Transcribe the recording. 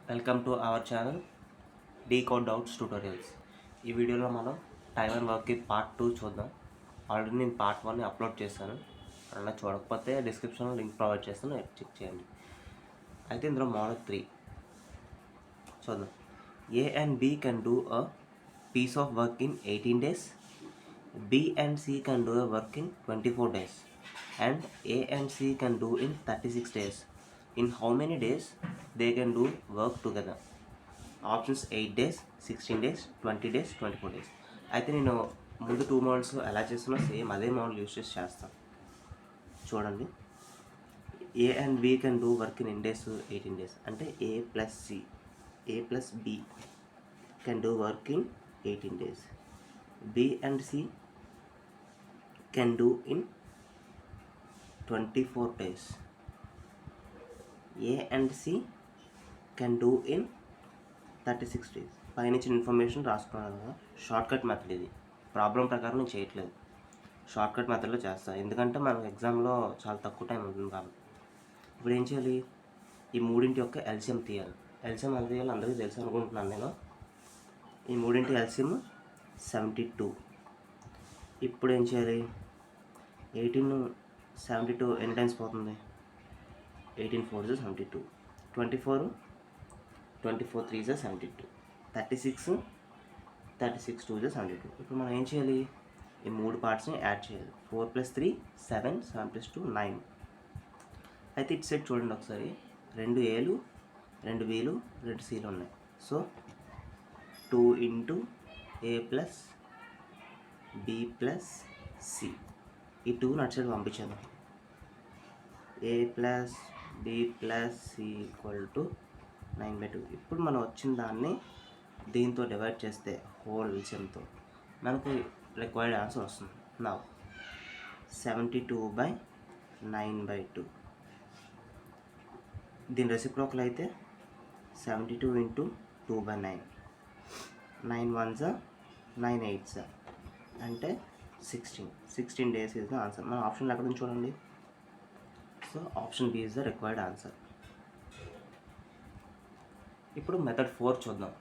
Welcome to our channel Decode Doubts Tutorials. ఈ వీడియోలో మనం టైమ్ అండ్ వర్క్కి పార్ట్ 2 చూద్దాం. ఆల్రెడీ నేను పార్ట్ 1ని అప్లోడ్ చేశాను. అలా చూడకపోతే డిస్క్రిప్షన్లో లింక్ ప్రొవైడ్ చేస్తాను, చెక్ చేయండి. అయితే ఇందులో మోడల్ 3 చూద్దాం. A and B can do a piece of work in 18 days. B and C can do a work in 24 days. And A and C can do in 36 days. In how many days they can do work together? Options 8 days, 16 days, 20 days, 24 days. అయితే నేను ముందు 2 models ఎలా చేస్తున్నా same అదే model use చేసి చేస్తాను. చూడండి, A and B can do work in days 18 days. అంటే A plus B can do work in 18 days. B and C can do in 24 days. A and C can do in 36 days. పైన ఇచ్చిన information రాసుకున్నాను కదా, shortcut method. ఇది problem ప్రకారం నేను చేయట్లేదు, shortcut మెథడ్లో చేస్తాను. ఎందుకంటే మనకు ఎగ్జామ్లో చాలా తక్కువ టైం ఉంటుంది కాబట్టి. ఇప్పుడు ఏం చేయాలి, ఈ మూడింటి యొక్క ఎల్సిఎం తీయాలి. ఎల్సిఎం ఎంత తీయాలి అందరికీ తెలుసు అనుకుంటున్నాను నేను. ఈ మూడింటి ఎల్సిఎం 72. ఇప్పుడు ఏం చేయాలి, 72 ఎన్ని టైమ్స్ పోతుంది, 18 4 is 72, 24 3 is 72, 36 2 is 72. ఇప్పుడు మనం ఏం చేయాలి, ఈ మూడు పార్ట్స్ని యాడ్ చేయాలి. 4 + 3 7, 7 + 2 9. అయితే ఇటు సైడ్ చూడండి ఒకసారి, 2 Aలు 2 Bలు 2 Cలు ఉన్నాయి. So 2 × A + B + C. ఈ 2 అటు సైడ్ పంపించాను. A + B + C = 9/2. ఇప్పుడు మనం వచ్చిన దాన్ని దీంతో డివైడ్ చేస్తే హోల్ విషయంతో మనకు రిక్వైర్డ్ ఆన్సర్ వస్తుంది. నా 72/9/2. దీని రెసిప్రోకల్ అయితే 72 × 2/9. 9 1s 9 8s అంటే 16 days is the answer. మన ఆప్షన్ ఎక్కడ ఉంది చూడండి. So option B is the required answer. ఇప్పుడు మెథడ్ 4 చూద్దాం.